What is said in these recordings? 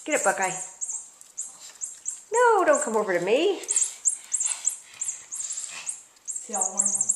Get it, Buckeye. No, don't come over to me. See how worn out.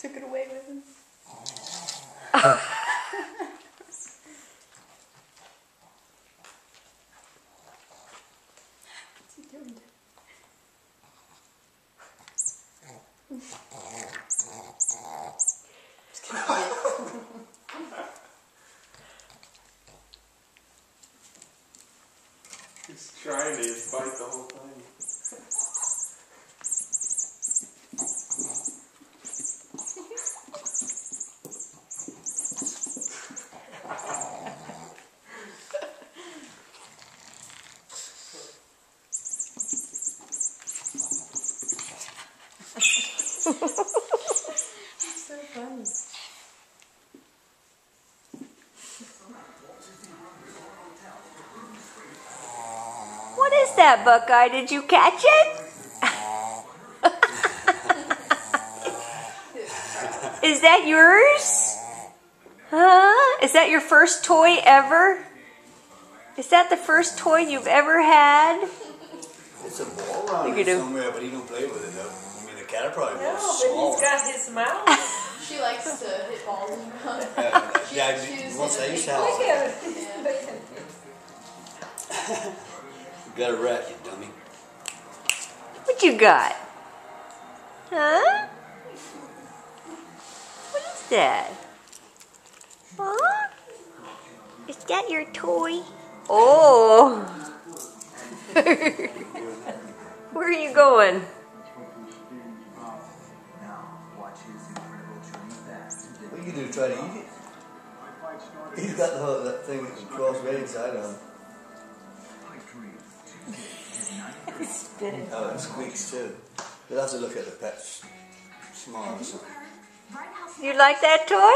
Took it away with him. What's he doing? He's trying to bite the whole thing. It's so funny. What is that, Buckeye? Did you catch it? Is that yours? Huh? Is that your first toy ever? Is that the first toy you've ever had? It's a ball around Look at here him. somewhere, but he don't play with it though. I mean, the cat probably No, was but small. he's got his mouth. She likes to hit balls in her mouth. Yeah, She once I used to Look have at it. you got a rat, you dummy. What you got? Huh? What is that? Huh? Is that your toy? Oh! Where are you going? What you do, try to eat it? He's got that thing with the cross right inside of him. Spitting. Oh, it squeaks too. You'll have to look at the pet's small or something. You like that toy?